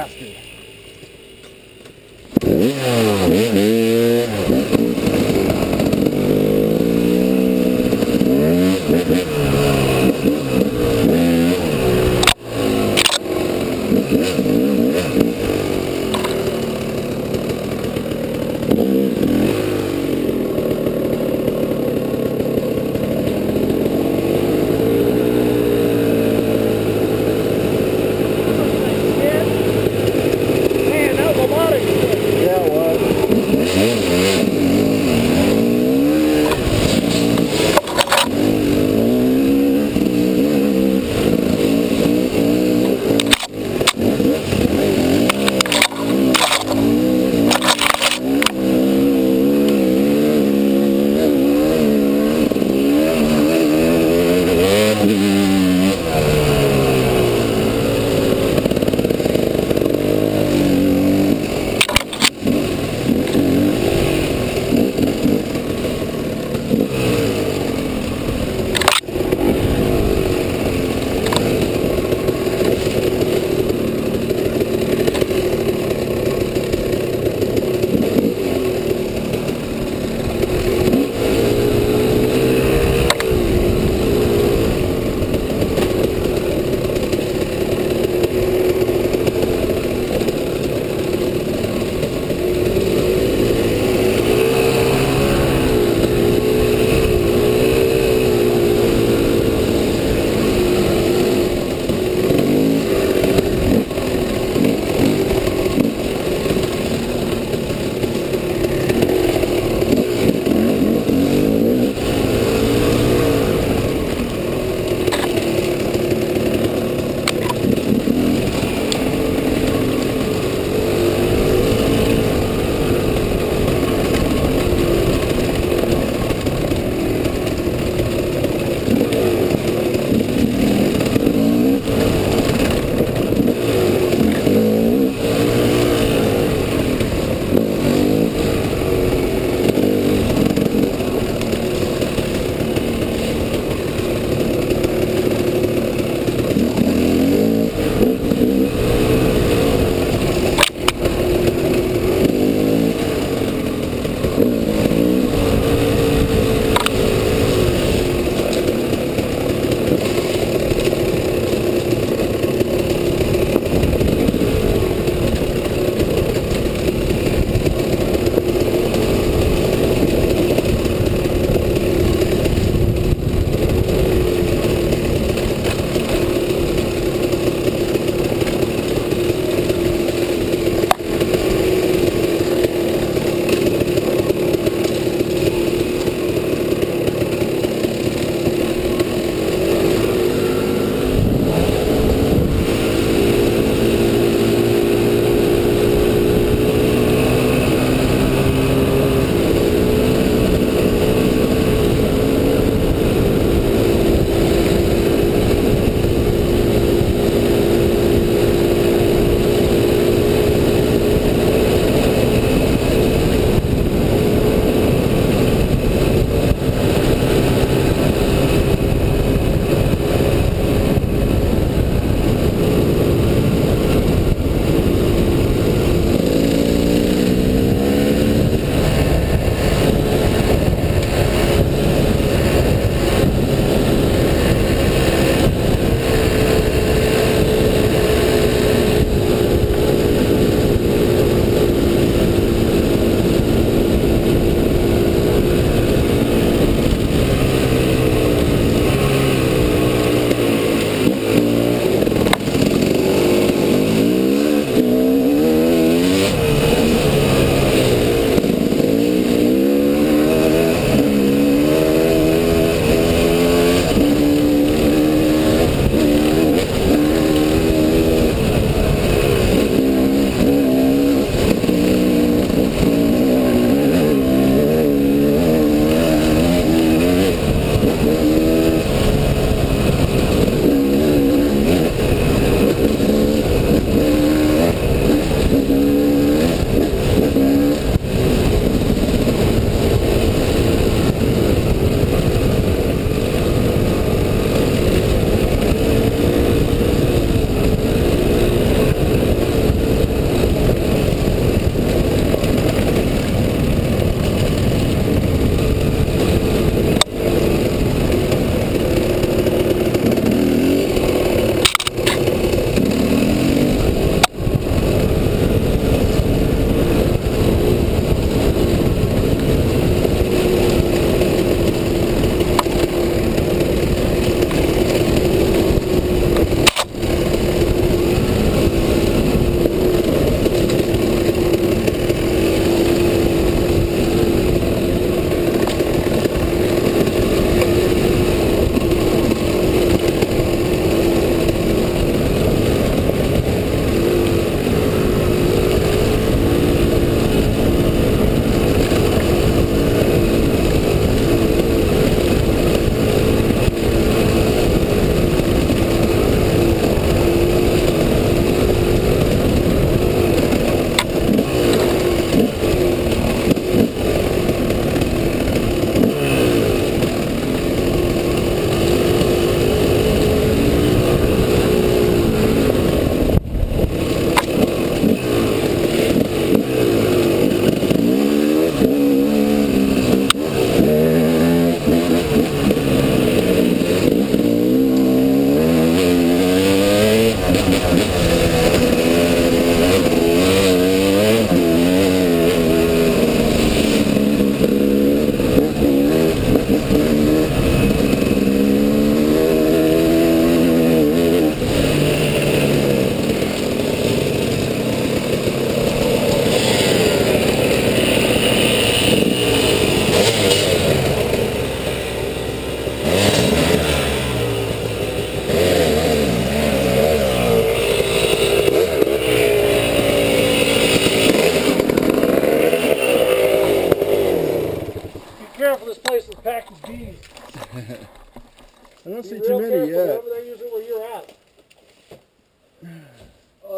bastard.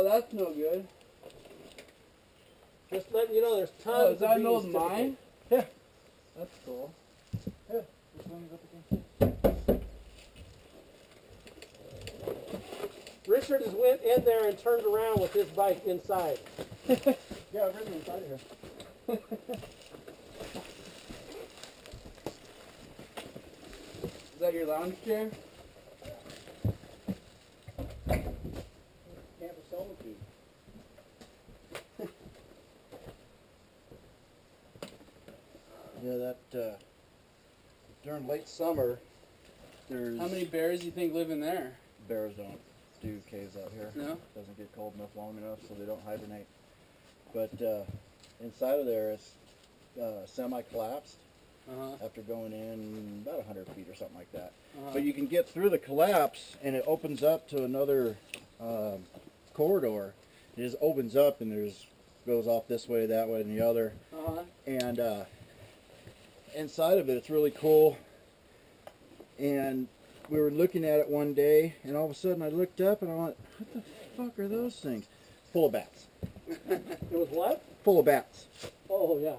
Oh, that's no good. Just letting you know, there's tons Oh, is of that bees. an old mine? Yeah. That's cool. Yeah. This one's up against. Richard has went in there and turned around with his bike inside. Yeah, I've ridden inside here. Is that your lounge chair? Camp of solitude. Yeah, that during late summer, there's How many bears do you think live in there? bears don't do caves out here. No? Doesn't get cold enough long enough, so they don't hibernate. But inside of there is semi-collapsed Uh-huh. after going in about 100 feet or something like that. Uh-huh. But you can get through the collapse, and it opens up to another corridor. It just opens up, and there's goes off this way, that way, and the other. Uh-huh. And inside of it, it's really cool. And we were looking at it one day, and all of a sudden I looked up and I went, what the fuck are those things? Full of bats. It was what? Full of bats. Oh, yeah.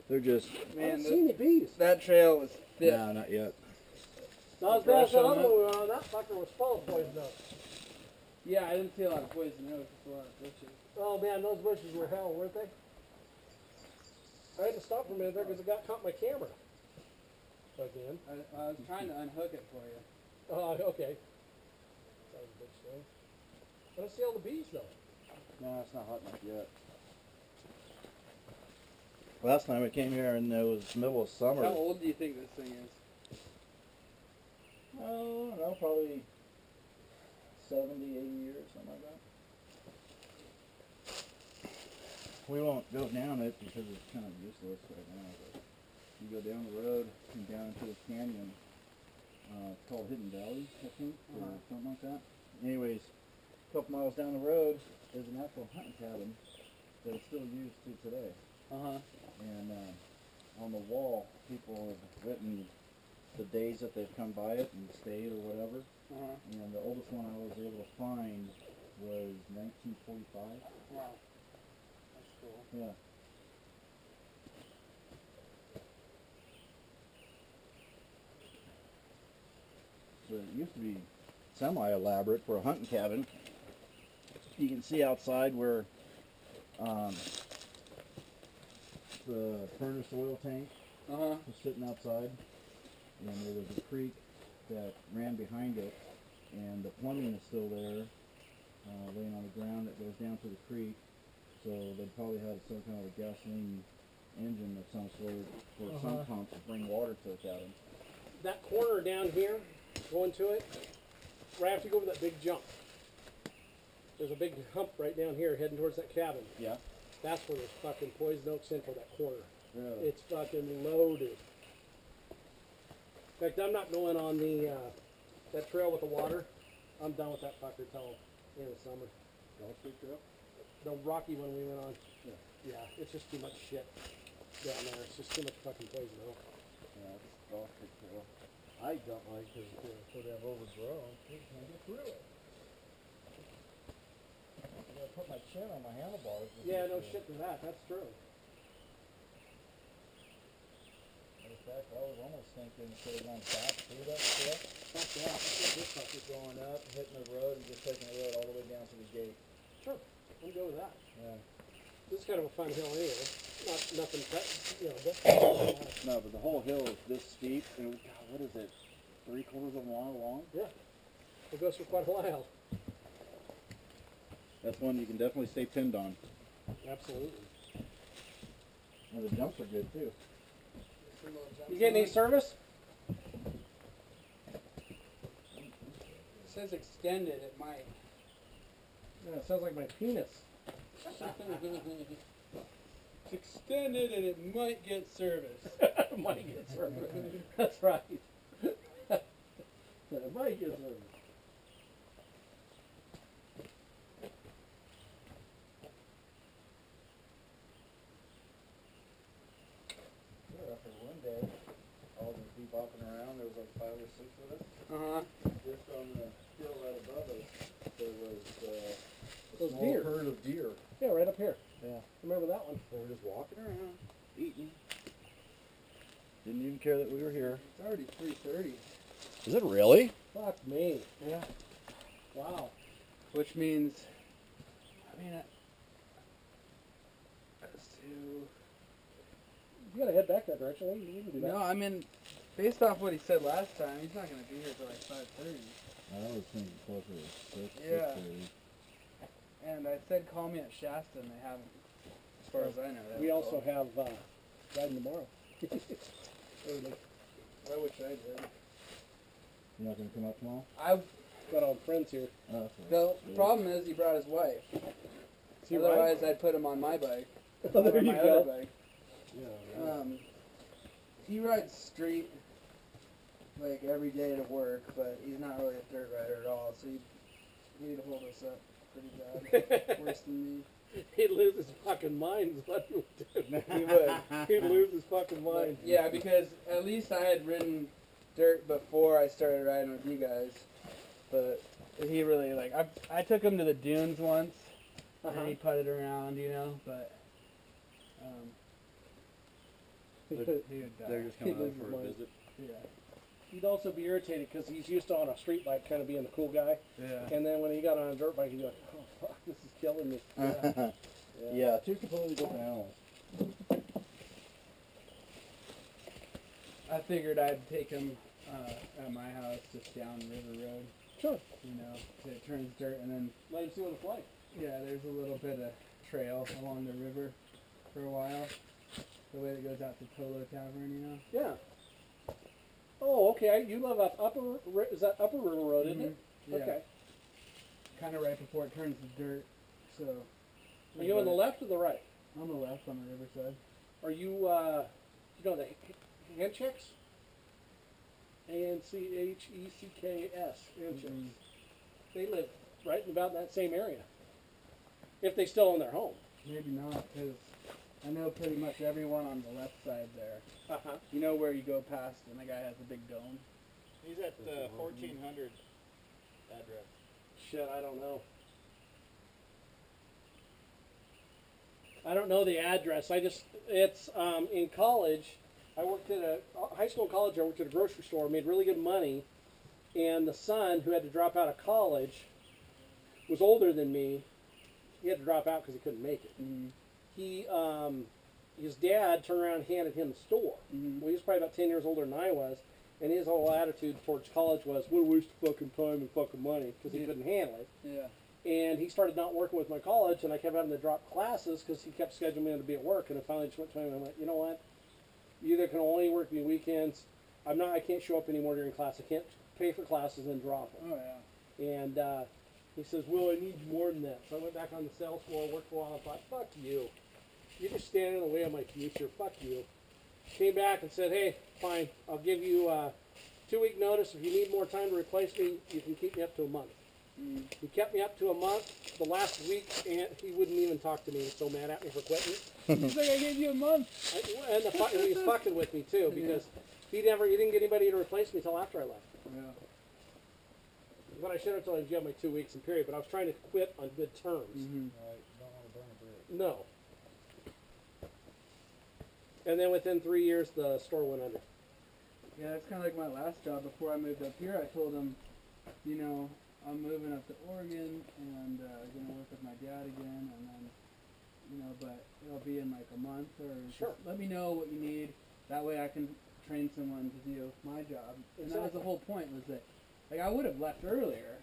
They're just, I Man, haven't seen any bees. that trail was thick. no, not yet. Not as bad as that Brush on other one we were on. That fucker was full of poison oak. Yeah, I didn't see a lot of poison oak, just a lot of bushes. Oh, man, those bushes were hell, weren't they? I had to stop for a minute there because it got caught in my camera. Again. I was trying to unhook it for you. Oh, okay. That was a big story. I don't see all the bees, though. No, it's not hot enough yet. Last time we came here and it was middle of summer. How old do you think this thing is? Oh, I don't know, probably 70, 80 years, something like that. We won't go down it because it's kind of useless right now. But you go down the road and down into the canyon. It's called Hidden Valley, I think, or something like that. Anyways, a couple miles down the road, there's an actual hunting cabin that is still used to today. Uh-huh. And on the wall, people have written the days that they've come by it and stayed or whatever. Uh-huh. And the oldest one I was able to find was 1945. Wow. That's cool. Yeah. So it used to be semi-elaborate for a hunting cabin. You can see outside where the furnace oil tank Uh-huh. was sitting outside, and there was a creek that ran behind it, and the plumbing is still there, laying on the ground that goes down to the creek. So they probably had some kind of a gasoline engine of some sort for some pump to bring water to the cabin. That corner down here, going to it, right after you go over that big jump, there's a big hump right down here heading towards that cabin. Yeah. That's where there's fucking poison oak central, that corner. Really? It's fucking loaded. In fact, I'm not going on the that trail with the water. I'm done with that fucker till the end of summer. Golf Creek Trail? The rocky one we went on. Yeah. Yeah, it's just too much shit down there. It's just too much fucking poison oak. Yeah, it's Golf Creek Trail. I don't like it because they have overgrown. You can't get through it. I'm gonna put my chin on my handlebars. Yeah, no shit to that. That's true. In fact, I was almost thinking should have gone back through that stuff. Fuck yeah. This fucker's going up, hitting the road, and just taking the road all the way down to the gate. Sure. I'm good with that. Yeah. This is kind of a fun hill anyway. Not nothing, you know. That's, No, but the whole hill is this steep, and God, what is it? 3/4 of a mile long? yeah. It goes for quite a while. That's one you can definitely stay pinned on. Absolutely. And the jumps are good too. You getting any service? It says extended, it might. Yeah, it sounds like my penis. It's extended and it might get service. It might get service. That's right. It might get service. After one day, all just be bopping around. There was like 5 or 6 of us. Uh-huh. Just on the hill right above us. there was a Those small deer. herd of deer. Yeah, right up here. Yeah. Remember that one? They were just walking around, eating. Didn't even care that we were here. It's already 3:30. Is it really? Fuck me. Yeah. Wow. Which means, I mean, let's do. You gotta head back that direction. You can do that. No, I mean, based off what he said last time, he's not going to be here till like 5:30. I was thinking closer to 6, Yeah. 6:30. And I said call me at Shasta, and they haven't, as far as I know. They We haven't also called. have riding tomorrow. Early. I wish I did. You're not going to come up tomorrow? I. Got all friends here. Oh, that's right. The Yeah. problem is he brought his wife. Is he Otherwise, I'd put him on my bike. Oh, there or you my go. other bike. Yeah. He rides street like every day to work, but he's not really a dirt rider at all. So he'd hold us up pretty bad, worse than me. He'd lose his fucking mind. Is what he would do. He would. He'd lose his fucking But, mind. yeah, because at least I had ridden dirt before I started riding with you guys. But he really I took him to the dunes once, and he putted around, you know. But he would die. They're just He coming out loses for a mind. visit. Yeah. He'd also be irritated because he's used to on a street bike kind of being the cool guy. Yeah. And then when he got on a dirt bike, he'd be like, oh, fuck, this is killing me. Yeah, two completely different animals. I figured I'd take him at my house just down River Road. Sure. You know, it turns dirt, and then Let him see what it's like. yeah, there's a little bit of trail along the river for a while. The way that goes out to Tolo Tavern, you know. Yeah. Oh, okay. You live up is that Upper River Road, isn't it? Yeah. Okay. Kind of right before it turns to dirt. So. Are you on the left or the right? On the left, on the riverside. Are you, you know the hand checks? ANCHECKS. Hand checks. Mhm. They live right in about that same area. If they still own their home. Maybe not, because I know pretty much everyone on the left side there. Uh-huh. You know where you go past, and the guy has a big dome. He's at the 1400 address. Shit, I don't know. I don't know the address. It's in college. I worked at a high school and college. I worked at a grocery store, made really good money, and the son who had to drop out of college was older than me. He had to drop out because he couldn't make it. Mm-hmm. His dad turned around and handed him the store. Mhm. Well, he was probably about 10 years older than I was, and his whole attitude towards college was, what a waste of fucking time and fucking money, because he Yeah. couldn't handle it. Yeah. And he started not working with my college, and I kept having to drop classes because he kept scheduling me to be at work. And I finally just went to him and I went, you know what? You either can only work me weekends. I can't show up anymore during class. I can't pay for classes and drop them. Oh yeah. And he says, well, I need more than that. So I went back on the sales floor, worked for a while, and thought, fuck you. You're just standing in the way of my future. Fuck you. Came back and said, hey, fine, I'll give you 2-week notice. If you need more time to replace me, you can keep me up to a month. Mm. He kept me up to a month. The last week, and he wouldn't even talk to me. He was so mad at me for quitting. He's like, I gave you a month. And he was fucking with me, too, because he didn't get anybody to replace me until after I left. Yeah. But I should have told him, you have my 2 weeks in period, but I was trying to quit on good terms. Mm-hmm. Right, you don't want to burn a bridge. No. And then within 3 years, the store went under. Yeah, that's kind of like my last job. Before I moved up here, I told him, you know, I'm moving up to Oregon and going to work with my dad again, and then, you know, but it'll be in like a month, or Sure. just let me know what you need. That way I can train someone to do my job. And that was the Exactly. whole point, was that, like, I would have left earlier.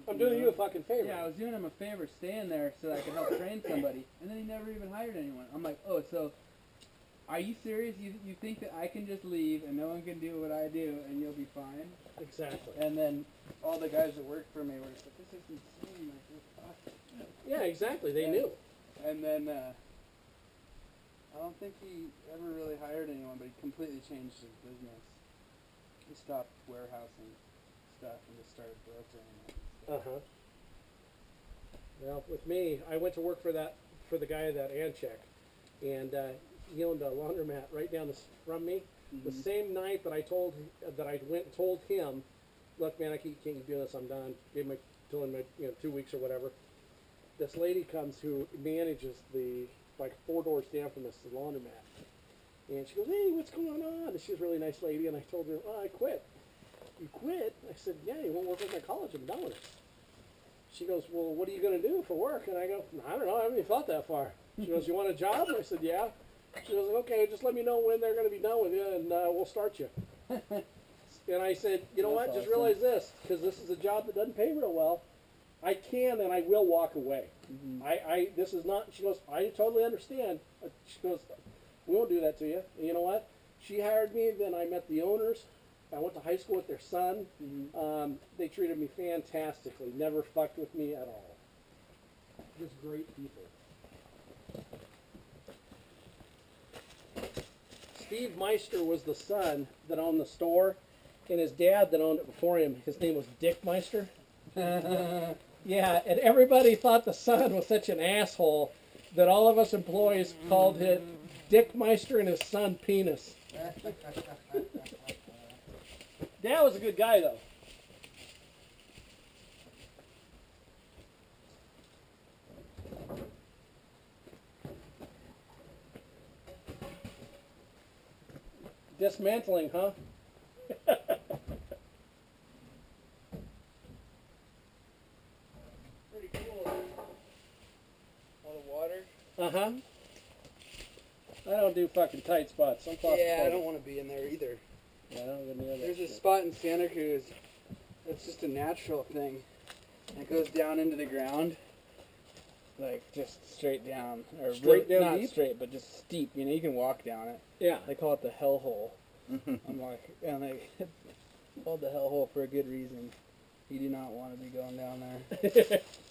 I'm doing know? you a fucking favor. Yeah, I was doing him a favor staying there so that I could help train somebody, and then he never even hired anyone. I'm like, oh, so are you serious? You think that I can just leave and no one can do what I do and you'll be fine? Exactly. And then all the guys that worked for me were just like, this is insane. Like, what the fuck? Yeah, exactly. They Yeah. knew. And then I don't think he ever really hired anyone, but he completely changed his business. He stopped warehousing stuff and just started brokering it. Uh-huh. Well, with me, I went to work for the guy at that Ancheck, and he owned a laundromat right down from me. The Mhm. same night that I went and told him, look, man, I can't keep doing this. I'm done. Told him 2 weeks or whatever. This lady comes who manages the, like 4 doors down from us, the laundromat. And she goes, hey, what's going on? And she's a really nice lady. And I told her, oh, I quit. You quit? I said, yeah, you won't work with my college. I'm done with it. She goes, well, what are you going to do for work? And I go, I don't know. I haven't even thought that far. She goes, you want a job? And I said, yeah. She goes, okay, just let me know when they're going to be done with you, and we'll start you. And I said, you know what? Just realize this, because this is a job that doesn't pay real well. I can and I will walk away. This is not, she goes, I totally understand. She goes, we won't do that to you. And you know what? She hired me, then I met the owners. I went to high school with their son. They treated me fantastically, never fucked with me at all. Just great people. Steve Meister was the son that owned the store, and his dad that owned it before him, his name was Dick Meister. Yeah, and everybody thought the son was such an asshole that all of us employees called him Dick Meister and his son Penis. Dad was a good guy, though. Dismantling, huh? Pretty cool. All the water. Uh-huh. I don't do fucking tight spots. I'm Yeah, I don't want to be in there either. Yeah, I don't even know that There's a shit. spot in Santa Cruz. It's just a natural thing. It goes down into the ground, like just straight down, or Straight down not deep? straight, but just steep. You know, you can walk down it. Yeah. They call it the hell hole. I'm like, and they called the hell hole for a good reason. You do not want to be going down there.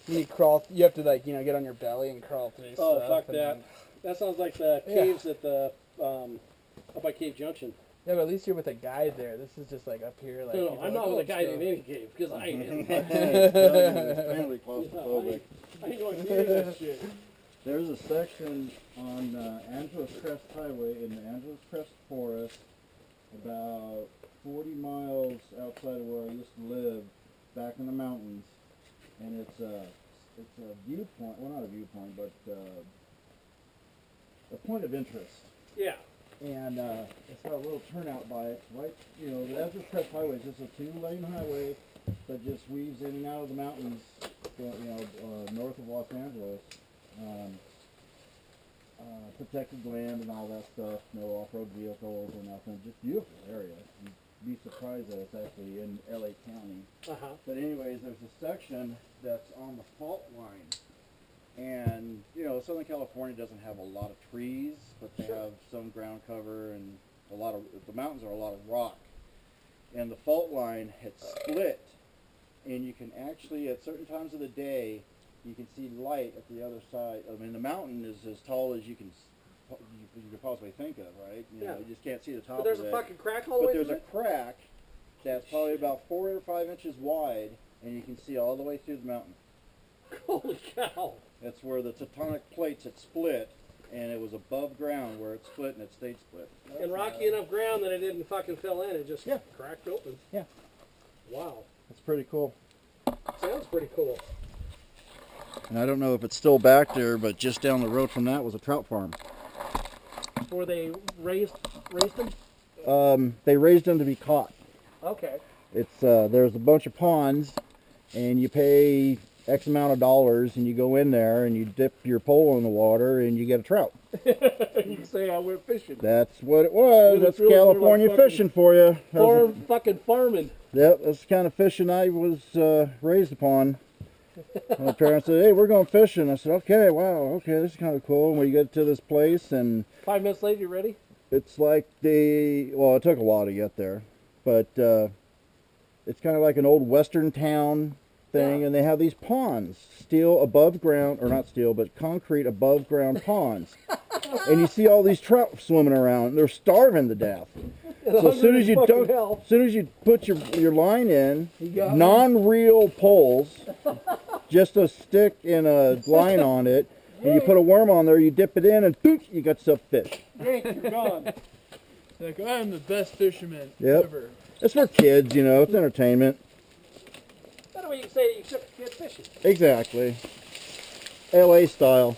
You crawl. You have to get on your belly and crawl through. Oh, stuff fuck and that. then- That sounds like the caves at the up by Cave Junction. Yeah, but at least you're with a guide there. This is just like up here. Like, No, I'm not with a guy in any cave because I ain't. Extremely claustrophobic. I ain't going through that shit. There's a section on Angeles Crest Highway in the Angeles Crest Forest, about 40 miles outside of where I used to live, back in the mountains, and it's a viewpoint. Well, not a viewpoint, but a point of interest. Yeah. And it's got a little turnout by it. Right, the Angeles Crest Highway is just a 2-lane highway that just weaves in and out of the mountains, north of Los Angeles. Protected land and all that stuff, no off-road vehicles or nothing, just beautiful area. You'd be surprised that it's actually in LA County. But anyways, there's a section that's on the fault line. And, Southern California doesn't have a lot of trees, but they have some ground cover and the mountains are a lot of rock. And the fault line had split, and you can actually, at certain times of the day, you can see light at the other side. I mean, the mountain is as tall as you can possibly think of, right? You just can't see the top But there's of a it. fucking crack all the way But through there's a crack that's probably about 4 or 5 inches wide, and you can see all the way through the mountain. Holy cow. That's where the tectonic plates had split, and it was above ground where it split, and it stayed split. And rocky enough ground that it didn't fucking fill in. It just cracked open. Yeah. Wow. That's pretty cool. Sounds pretty cool. And I don't know if it's still back there, but just down the road from that was a trout farm. Where they raised them? They raised them to be caught. Okay. It's there's a bunch of ponds, and you pay X amount of dollars, and you go in there and you dip your pole in the water, and you get a trout. You can say I went fishing. That's what it was. Well, That's it's really more California like fucking fishing for you. Fucking farming. Yep, that's the kind of fishing I was raised upon. My parents said, "Hey, we're going fishing." I said, "Okay, wow, okay, this is kind of cool." And we get to this place, and 5 minutes later, you ready? it's like it took a while to get there, but it's kind of like an old western town thing, and they have these ponds, concrete above ground ponds. And you see all these trout swimming around, and they're starving to death. So as soon as you put your line in, non-reel poles, just a stick and a line on it, and you put a worm on there, you dip it in, and boop, you got yourself fish. Yank, you're gone. Like, I'm the best fisherman Yep. ever. It's for kids, it's entertainment. fishing. Exactly. LA style.